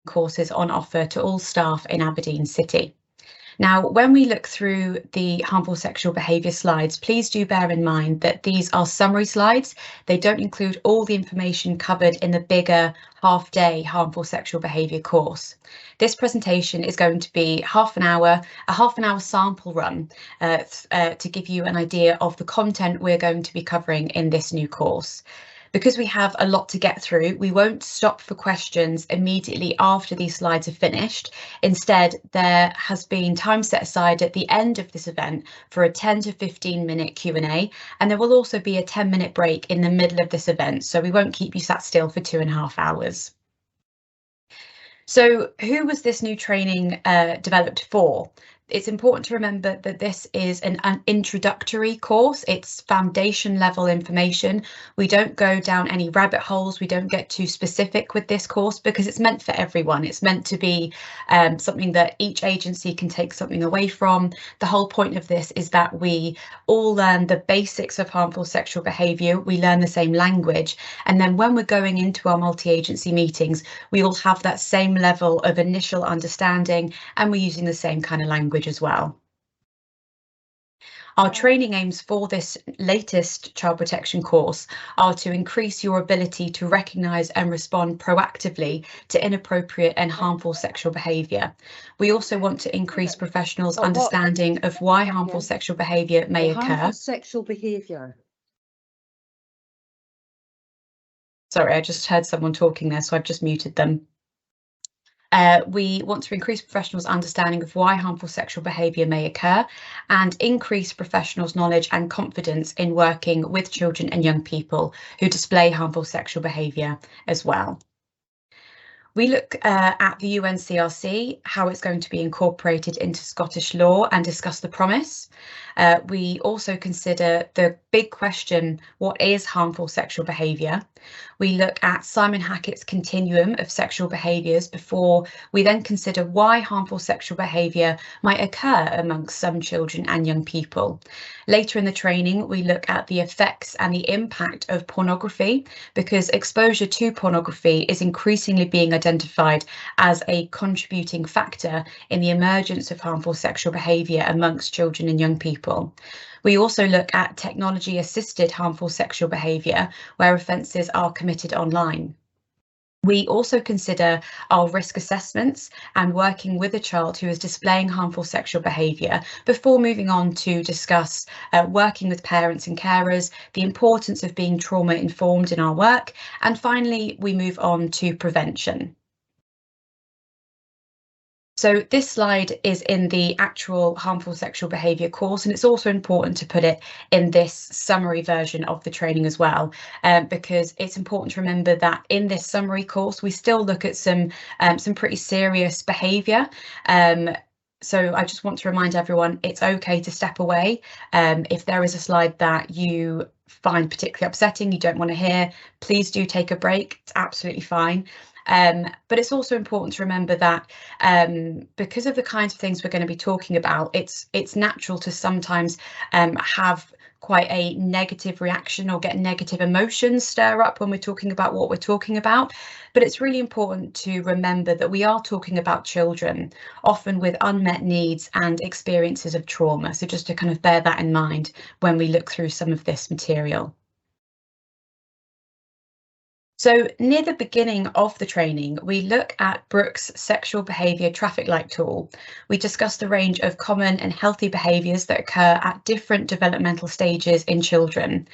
courses on offer to all staff in Aberdeen City. Now, when we look through the harmful sexual behaviour slides, please do bear in mind that these are summary slides. They don't include all the information covered in the bigger half-day harmful sexual behaviour course. This presentation is going to be a half an hour sample run to give you an idea of the content we're going to be covering in this new course. Because we have a lot to get through, we won't stop for questions immediately after these slides are finished. Instead, there has been time set aside at the end of this event for a 10 to 15 minute Q&A, and there will also be a 10-minute break in the middle of this event, so we won't keep you sat still for 2.5 hours. So who was this new training developed for? It's important to remember that this is an introductory course. It's foundation level information. We don't go down any rabbit holes. We don't get too specific with this course because it's meant for everyone. It's meant to be something that each agency can take something away from. The whole point of this is that we all learn the basics of harmful sexual behaviour. We learn the same language. And then when we're going into our multi-agency meetings, we all have that same level of initial understanding and we're using the same kind of language as well. Our training aims for this latest child protection course are to increase your ability to recognise and respond proactively to inappropriate and harmful sexual behaviour. We also want to increase professionals' understanding of why harmful sexual behaviour may occur. Harmful sexual behaviour. Sorry, I just heard someone talking there, so I've just muted them. We want to increase professionals' understanding of why harmful sexual behaviour may occur and increase professionals' knowledge and confidence in working with children and young people who display harmful sexual behaviour as well. We look at the UNCRC, how it's going to be incorporated into Scottish law and discuss the promise. We also consider the big question, what is harmful sexual behaviour? We look at Simon Hackett's continuum of sexual behaviours before we then consider why harmful sexual behaviour might occur amongst some children and young people. Later in the training, we look at the effects and the impact of pornography, because exposure to pornography is increasingly being identified as a contributing factor in the emergence of harmful sexual behaviour amongst children and young people. We also look at technology-assisted harmful sexual behaviour, where offences are committed online. We also consider our risk assessments and working with a child who is displaying harmful sexual behaviour before moving on to discuss working with parents and carers, the importance of being trauma-informed in our work, and finally we move on to prevention. So this slide is in the actual harmful sexual behaviour course, and it's also important to put it in this summary version of the training as well, because it's important to remember that in this summary course we still look at some pretty serious behaviour. So I just want to remind everyone it's okay to step away. If there is a slide that you find particularly upsetting, you don't want to hear, please do take a break. It's absolutely fine. But it's also important to remember that because of the kinds of things we're going to be talking about, it's natural to sometimes have quite a negative reaction or get negative emotions stir up when we're talking about what we're talking about. But it's really important to remember that we are talking about children, often with unmet needs and experiences of trauma. So just to kind of bear that in mind when we look through some of this material. So near the beginning of the training, we look at Brooke's sexual behaviour traffic light tool. We discuss the range of common and healthy behaviours that occur at different developmental stages in children.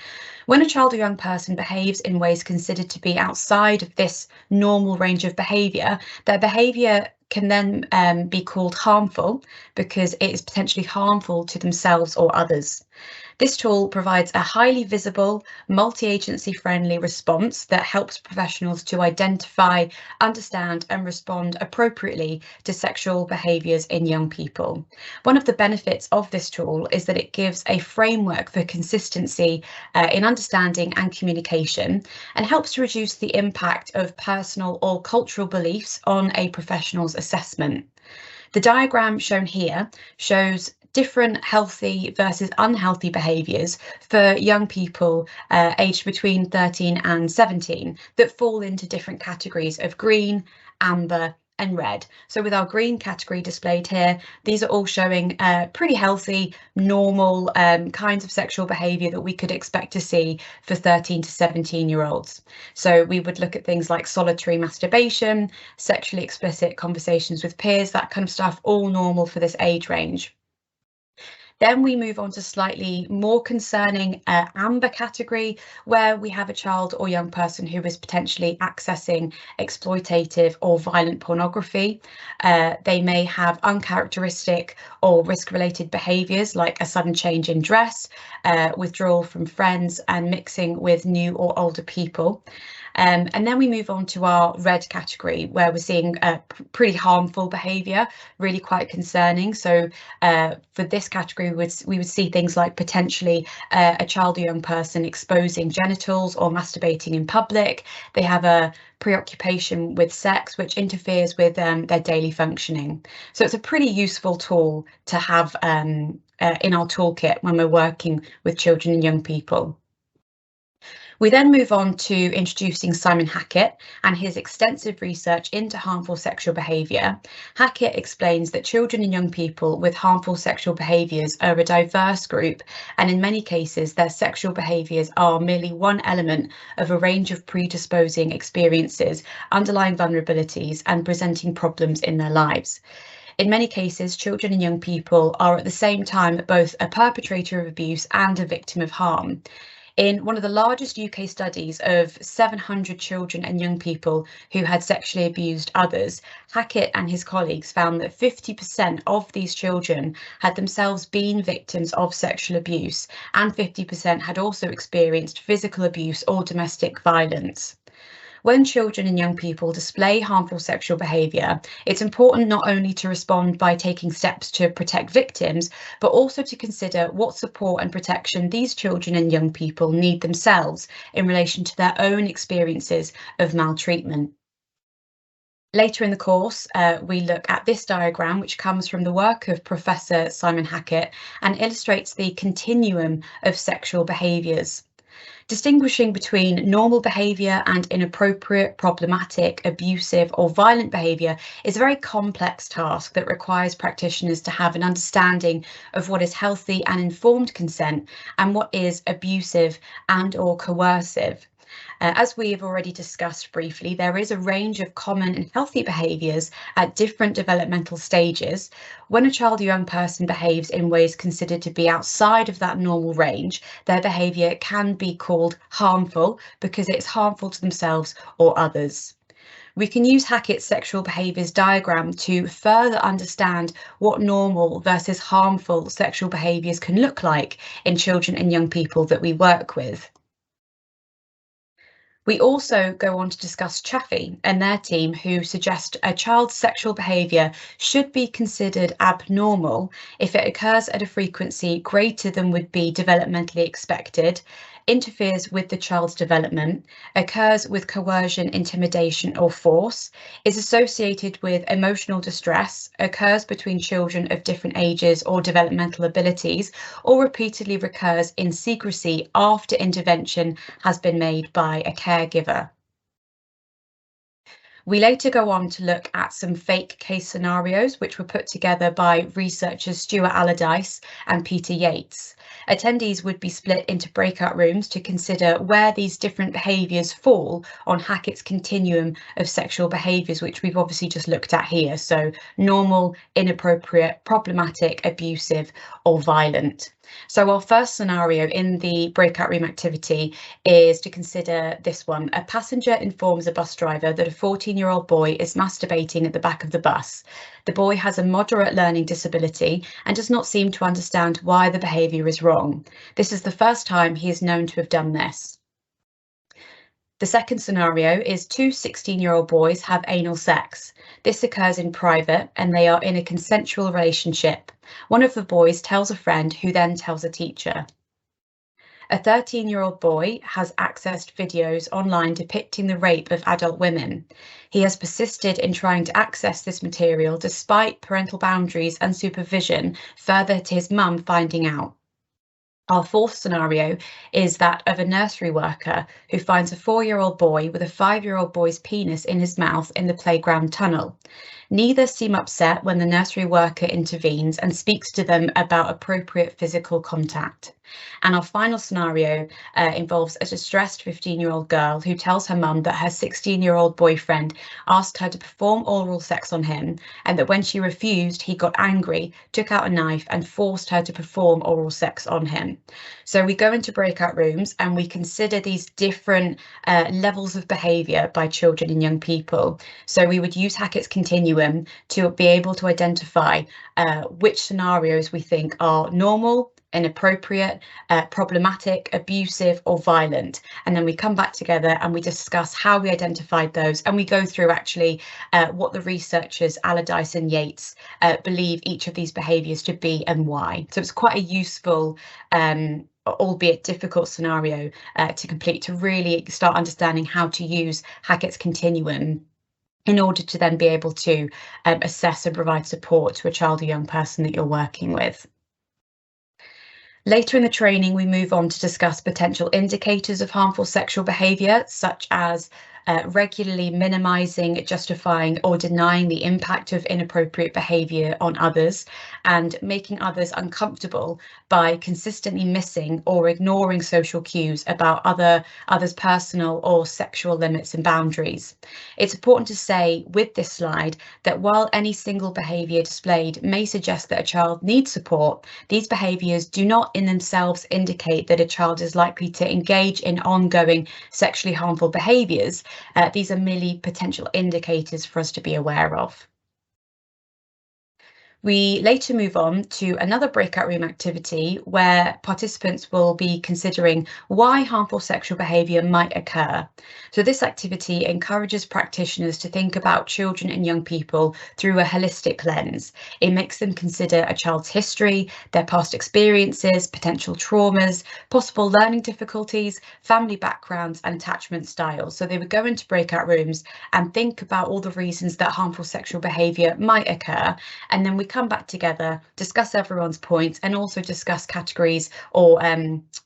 When a child or young person behaves in ways considered to be outside of this normal range of behaviour, their behaviour can then be called harmful because it is potentially harmful to themselves or others. This tool provides a highly visible, multi-agency friendly response that helps professionals to identify, understand and respond appropriately to sexual behaviours in young people. One of the benefits of this tool is that it gives a framework for consistency in understanding and communication and helps to reduce the impact of personal or cultural beliefs on a professional's assessment. The diagram shown here shows different healthy versus unhealthy behaviours for young people aged between 13 and 17 that fall into different categories of green, amber and red. So with our green category displayed here, these are all showing pretty healthy, normal kinds of sexual behaviour that we could expect to see for 13 to 17-year-olds. So we would look at things like solitary masturbation, sexually explicit conversations with peers, that kind of stuff, all normal for this age range. Then we move on to slightly more concerning amber category, where we have a child or young person who is potentially accessing exploitative or violent pornography. They may have uncharacteristic or risk-related behaviours like a sudden change in dress, withdrawal from friends, and mixing with new or older people. And then we move on to our red category, where we're seeing pretty harmful behaviour, really quite concerning. So for this category, we would see things like potentially a child or young person exposing genitals or masturbating in public. They have a preoccupation with sex, which interferes with their daily functioning. So it's a pretty useful tool to have in our toolkit when we're working with children and young people. We then move on to introducing Simon Hackett and his extensive research into harmful sexual behaviour. Hackett explains that children and young people with harmful sexual behaviours are a diverse group, and in many cases their sexual behaviours are merely one element of a range of predisposing experiences, underlying vulnerabilities, and presenting problems in their lives. In many cases, children and young people are at the same time both a perpetrator of abuse and a victim of harm. In one of the largest UK studies of 700 children and young people who had sexually abused others, Hackett and his colleagues found that 50% of these children had themselves been victims of sexual abuse, and 50% had also experienced physical abuse or domestic violence. When children and young people display harmful sexual behaviour, it's important not only to respond by taking steps to protect victims, but also to consider what support and protection these children and young people need themselves in relation to their own experiences of maltreatment. Later in the course, we look at this diagram, which comes from the work of Professor Simon Hackett and illustrates the continuum of sexual behaviours. Distinguishing between normal behaviour and inappropriate, problematic, abusive or violent behaviour is a very complex task that requires practitioners to have an understanding of what is healthy and informed consent and what is abusive and or coercive. As we have already discussed briefly, there is a range of common and healthy behaviours at different developmental stages. When a child or young person behaves in ways considered to be outside of that normal range, their behaviour can be called harmful because it's harmful to themselves or others. We can use Hackett's sexual behaviours diagram to further understand what normal versus harmful sexual behaviours can look like in children and young people that we work with. We also go on to discuss Chaffee and their team, who suggest a child's sexual behaviour should be considered abnormal if it occurs at a frequency greater than would be developmentally expected, interferes with the child's development, occurs with coercion, intimidation or force, is associated with emotional distress, occurs between children of different ages or developmental abilities, or repeatedly recurs in secrecy after intervention has been made by a caregiver. We later go on to look at some fake case scenarios which were put together by researchers Stuart Allardyce and Peter Yates. Attendees would be split into breakout rooms to consider where these different behaviours fall on Hackett's continuum of sexual behaviours, which we've obviously just looked at here. So normal, inappropriate, problematic, abusive or violent. So our first scenario in the breakout room activity is to consider this one. A passenger informs a bus driver that a 14-year-old boy is masturbating at the back of the bus. The boy has a moderate learning disability and does not seem to understand why the behaviour is wrong. This is the first time he is known to have done this. The second scenario is two 16-year-old boys have anal sex. This occurs in private and they are in a consensual relationship. One of the boys tells a friend who then tells a teacher. A 13-year-old boy has accessed videos online depicting the rape of adult women. He has persisted in trying to access this material despite parental boundaries and supervision, further to his mum finding out. Our fourth scenario is that of a nursery worker who finds a 4-year-old boy with a 5-year-old boy's penis in his mouth in the playground tunnel. Neither seem upset when the nursery worker intervenes and speaks to them about appropriate physical contact. And our final scenario involves a distressed 15-year-old girl who tells her mum that her 16-year-old boyfriend asked her to perform oral sex on him, and that when she refused, he got angry, took out a knife and forced her to perform oral sex on him. So we go into breakout rooms and we consider these different levels of behaviour by children and young people. So we would use Hackett's continuum to be able to identify which scenarios we think are normal, inappropriate, problematic, abusive or violent. And then we come back together and we discuss how we identified those, and we go through actually what the researchers Allardyce and Yates believe each of these behaviours to be and why. So it's quite a useful albeit difficult scenario to complete, to really start understanding how to use Hackett's continuum in order to then be able to assess and provide support to a child or young person that you're working with. Later in the training, we move on to discuss potential indicators of harmful sexual behaviour, such as regularly minimising, justifying or denying the impact of inappropriate behaviour on others, and making others uncomfortable by consistently missing or ignoring social cues about others' personal or sexual limits and boundaries. It's important to say with this slide that while any single behaviour displayed may suggest that a child needs support, these behaviours do not in themselves indicate that a child is likely to engage in ongoing sexually harmful behaviours. These are merely potential indicators for us to be aware of. We later move on to another breakout room activity where participants will be considering why harmful sexual behaviour might occur. So this activity encourages practitioners to think about children and young people through a holistic lens. It makes them consider a child's history, their past experiences, potential traumas, possible learning difficulties, family backgrounds and attachment styles. So they would go into breakout rooms and think about all the reasons that harmful sexual behaviour might occur, and then we come back together, discuss everyone's points, and also discuss categories or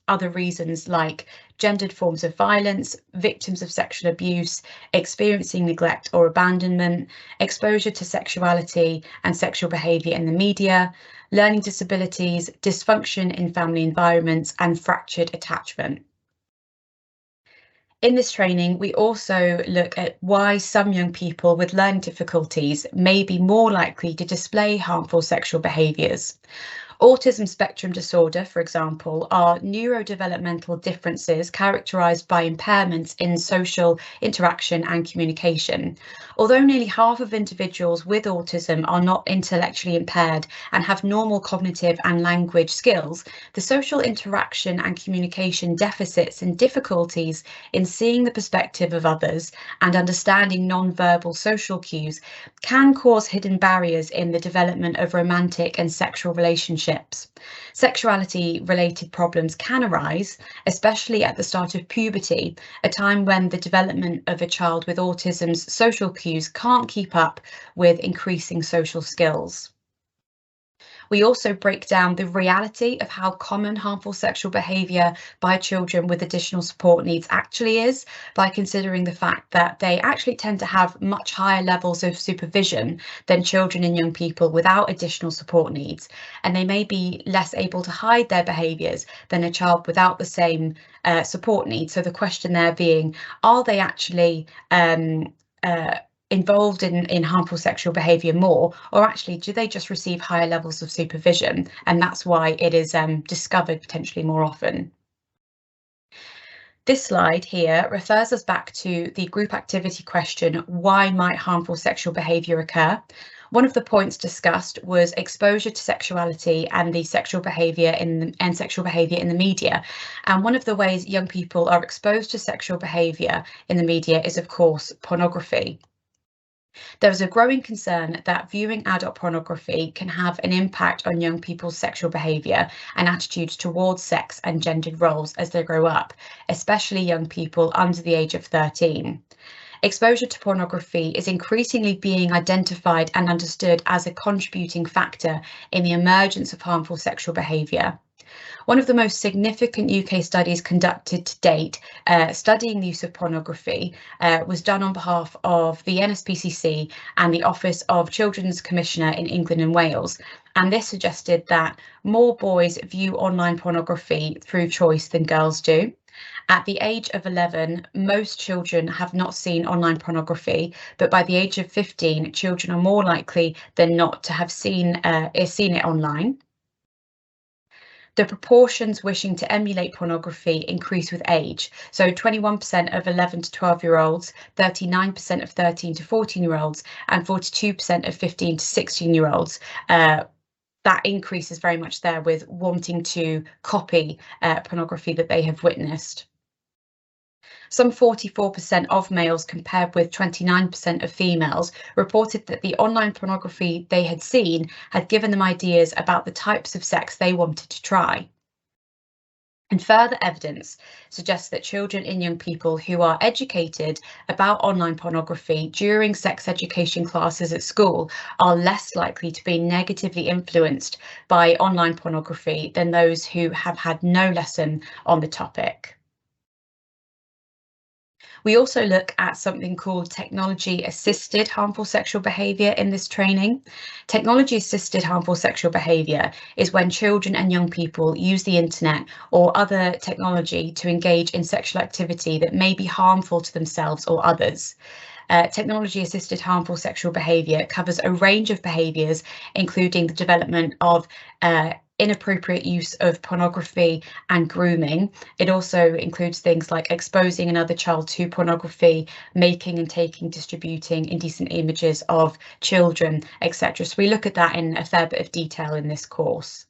other reasons like gendered forms of violence, victims of sexual abuse, experiencing neglect or abandonment, exposure to sexuality and sexual behaviour in the media, learning disabilities, dysfunction in family environments, and fractured attachment. In this training, we also look at why some young people with learning difficulties may be more likely to display harmful sexual behaviours. Autism spectrum disorder, for example, are neurodevelopmental differences characterised by impairments in social interaction and communication. Although nearly half of individuals with autism are not intellectually impaired and have normal cognitive and language skills, the social interaction and communication deficits and difficulties in seeing the perspective of others and understanding non-verbal social cues can cause hidden barriers in the development of romantic and sexual relationships. Sexuality-related problems can arise, especially at the start of puberty, a time when the development of a child with autism's social cues can't keep up with increasing social skills. We also break down the reality of how common harmful sexual behaviour by children with additional support needs actually is, by considering the fact that they actually tend to have much higher levels of supervision than children and young people without additional support needs, and they may be less able to hide their behaviours than a child without the same support needs. So the question there being, are they actually involved in harmful sexual behaviour more, or actually do they just receive higher levels of supervision, and that's why it is discovered potentially more often. This slide here refers us back to the group activity question, why might harmful sexual behaviour occur? One of the points discussed was exposure to sexuality and the sexual behaviour in the media. And one of the ways young people are exposed to sexual behaviour in the media is, of course, pornography. There is a growing concern that viewing adult pornography can have an impact on young people's sexual behaviour and attitudes towards sex and gendered roles as they grow up, especially young people under the age of 13. Exposure to pornography is increasingly being identified and understood as a contributing factor in the emergence of harmful sexual behaviour. One of the most significant UK studies conducted to date studying the use of pornography was done on behalf of the NSPCC and the Office of Children's Commissioner in England and Wales. And this suggested that more boys view online pornography through choice than girls do. At the age of 11, most children have not seen online pornography, but by the age of 15, children are more likely than not to have seen it online. The proportions wishing to emulate pornography increase with age. So 21% of 11 to 12-year-olds, 39% of 13 to 14-year-olds, and 42% of 15 to 16-year-olds. That increase is very much there with wanting to copy pornography that they have witnessed. Some 44% of males, compared with 29% of females, reported that the online pornography they had seen had given them ideas about the types of sex they wanted to try. And further evidence suggests that children and young people who are educated about online pornography during sex education classes at school are less likely to be negatively influenced by online pornography than those who have had no lesson on the topic. We also look at something called technology-assisted harmful sexual behaviour in this training. Technology-assisted harmful sexual behaviour is when children and young people use the internet or other technology to engage in sexual activity that may be harmful to themselves or others. Technology-assisted harmful sexual behaviour covers a range of behaviours, including the development of inappropriate use of pornography and grooming. It also includes things like exposing another child to pornography, making and taking, distributing indecent images of children, etc. So we look at that in a fair bit of detail in this course.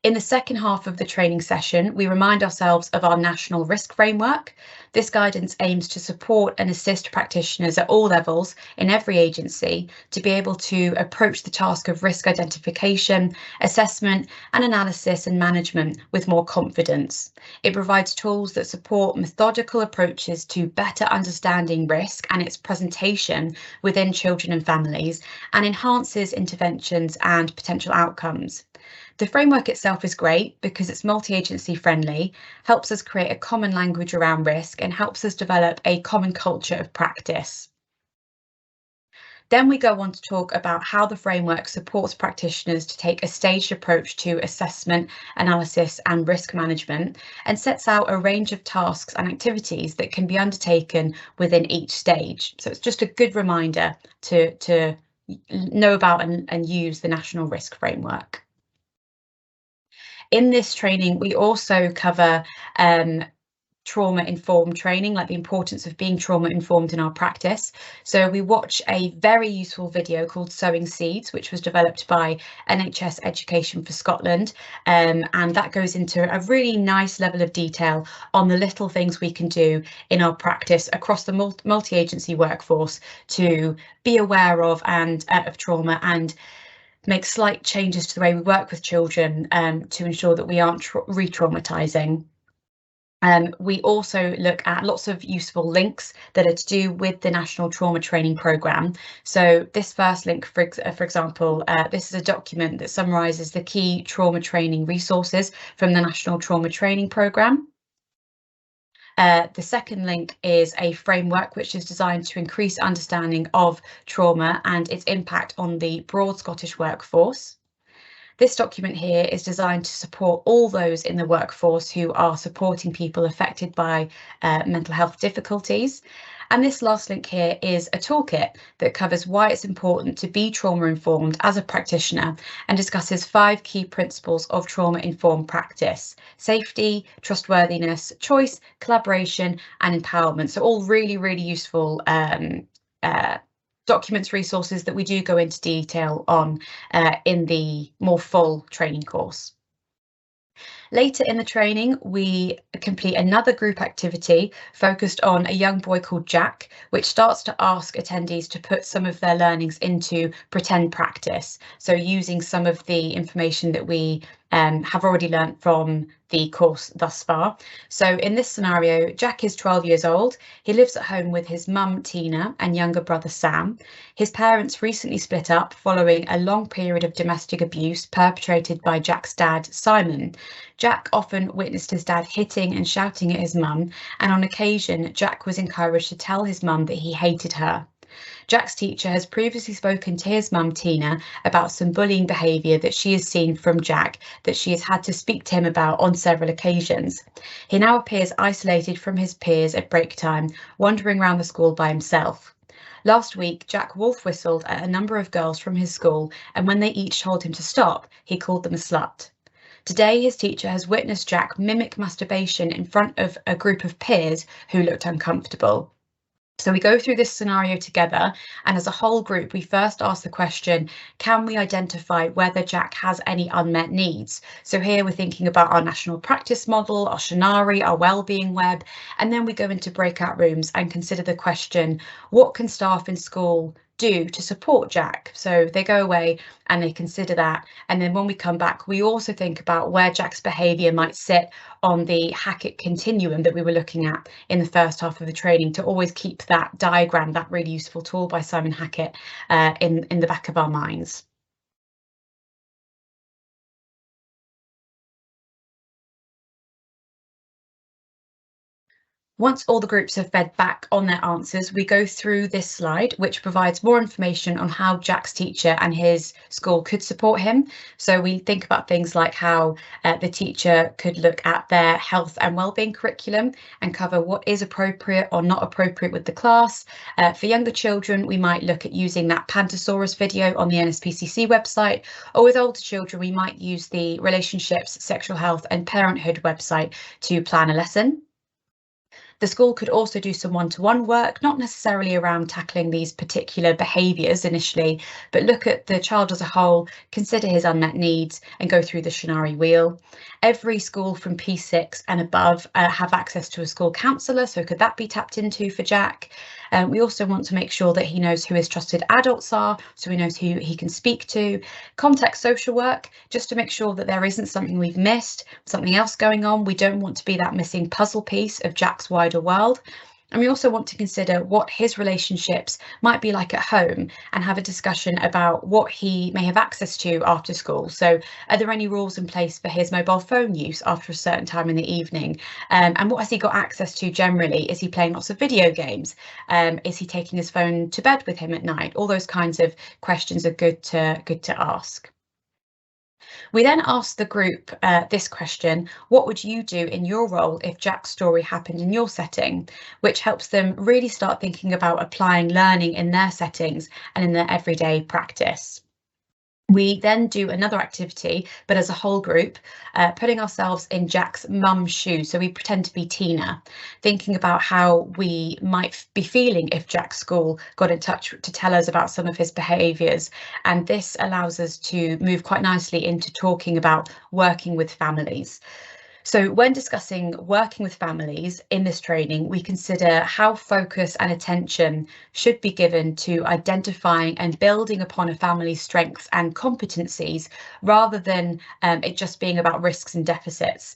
In the second half of the training session, we remind ourselves of our national risk framework. This guidance aims to support and assist practitioners at all levels in every agency to be able to approach the task of risk identification, assessment and analysis and management with more confidence. It provides tools that support methodical approaches to better understanding risk and its presentation within children and families, and enhances interventions and potential outcomes. The framework itself is great because it's multi-agency friendly, helps us create a common language around risk, and helps us develop a common culture of practice. Then we go on to talk about how the framework supports practitioners to take a staged approach to assessment, analysis and risk management, and sets out a range of tasks and activities that can be undertaken within each stage. So it's just a good reminder to know about and use the National Risk Framework. In this training, we also cover trauma-informed training, like the importance of being trauma-informed in our practice. So we watch a very useful video called Sowing Seeds, which was developed by NHS Education for Scotland, and that goes into a really nice level of detail on the little things we can do in our practice across the multi-agency workforce to be aware of trauma and make slight changes to the way we work with children to ensure that we aren't re-traumatizing. We also look at lots of useful links that are to do with the National Trauma Training Programme. So this first link, for example, this is a document that summarises the key trauma training resources from the National Trauma Training Programme. The second link is a framework which is designed to increase understanding of trauma and its impact on the broad Scottish workforce. This document here is designed to support all those in the workforce who are supporting people affected by mental health difficulties. And this last link here is a toolkit that covers why it's important to be trauma-informed as a practitioner and discusses 5 key principles of trauma-informed practice: safety, trustworthiness, choice, collaboration, and empowerment. So all really, really useful documents, resources that we do go into detail on in the more full training course. Later in the training, we complete another group activity focused on a young boy called Jack, which starts to ask attendees to put some of their learnings into pretend practice. So using some of the information that we have already learnt from the course thus far. So in this scenario, Jack is 12 years old. He lives at home with his mum, Tina, and younger brother, Sam. His parents recently split up following a long period of domestic abuse perpetrated by Jack's dad, Simon. Jack often witnessed his dad hitting and shouting at his mum, and on occasion, Jack was encouraged to tell his mum that he hated her. Jack's teacher has previously spoken to his mum, Tina, about some bullying behaviour that she has seen from Jack that she has had to speak to him about on several occasions. He now appears isolated from his peers at break time, wandering around the school by himself. Last week, Jack wolf whistled at a number of girls from his school, and when they each told him to stop, he called them a slut. Today, his teacher has witnessed Jack mimic masturbation in front of a group of peers who looked uncomfortable. So we go through this scenario together, and as a whole group, we first ask the question, can we identify whether Jack has any unmet needs? So here we're thinking about our national practice model, our Shinari, our wellbeing web, and then we go into breakout rooms and consider the question, what can staff in school do to support Jack? So they go away and they consider that, and then when we come back, we also think about where Jack's behaviour might sit on the Hackett continuum that we were looking at in the first half of the training, to always keep that diagram, that really useful tool by Simon Hackett, in the back of our minds. Once all the groups have fed back on their answers, we go through this slide, which provides more information on how Jack's teacher and his school could support him. So we think about things like how the teacher could look at their health and wellbeing curriculum and cover what is appropriate or not appropriate with the class. For younger children, we might look at using that Pantosaurus video on the NSPCC website, or with older children, we might use the Relationships, Sexual Health and Parenthood website to plan a lesson. The school could also do some one-to-one work, not necessarily around tackling these particular behaviours initially, but look at the child as a whole, consider his unmet needs and go through the Shinari wheel. Every school from P6 and above have access to a school counsellor, so could that be tapped into for Jack? We also want to make sure that he knows who his trusted adults are, so he knows who he can speak to. Context social work, just to make sure that there isn't something we've missed, something else going on. We don't want to be that missing puzzle piece of Jack's wider world. And we also want to consider what his relationships might be like at home and have a discussion about what he may have access to after school. So are there any rules in place for his mobile phone use after a certain time in the evening? And what has he got access to generally? Is he playing lots of video games? Is he taking his phone to bed with him at night? All those kinds of questions are good to ask. We then asked the group this question, what would you do in your role if Jack's story happened in your setting? Which helps them really start thinking about applying learning in their settings and in their everyday practice. We then do another activity, but as a whole group, putting ourselves in Jack's mum's shoes. So we pretend to be Tina, thinking about how we might be feeling if Jack's school got in touch to tell us about some of his behaviours. And this allows us to move quite nicely into talking about working with families. So when discussing working with families in this training, we consider how focus and attention should be given to identifying and building upon a family's strengths and competencies, rather than it just being about risks and deficits.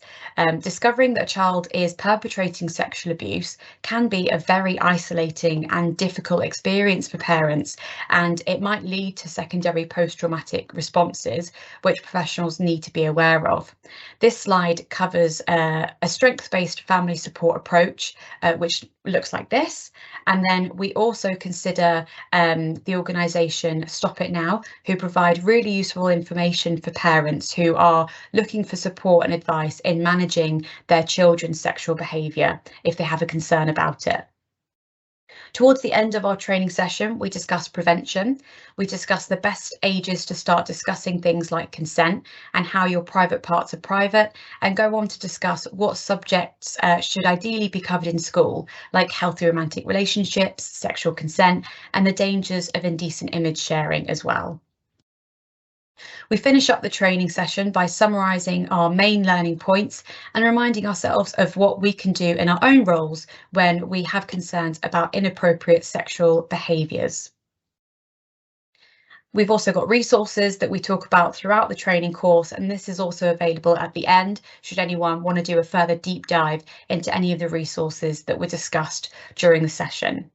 Discovering that a child is perpetrating sexual abuse can be a very isolating and difficult experience for parents, and it might lead to secondary post-traumatic responses, which professionals need to be aware of. This slide covers a strengths-based family support approach, which looks like this. And then we also consider the organisation Stop It Now, who provide really useful information for parents who are looking for support and advice in managing their children's sexual behaviour if they have a concern about it. Towards the end of our training session, we discuss prevention. We discuss the best ages to start discussing things like consent and how your private parts are private, and go on to discuss what subjects should ideally be covered in school, like healthy romantic relationships, sexual consent, and the dangers of indecent image sharing as well. We finish up the training session by summarising our main learning points and reminding ourselves of what we can do in our own roles when we have concerns about inappropriate sexual behaviours. We've also got resources that we talk about throughout the training course, and this is also available at the end should anyone want to do a further deep dive into any of the resources that were discussed during the session.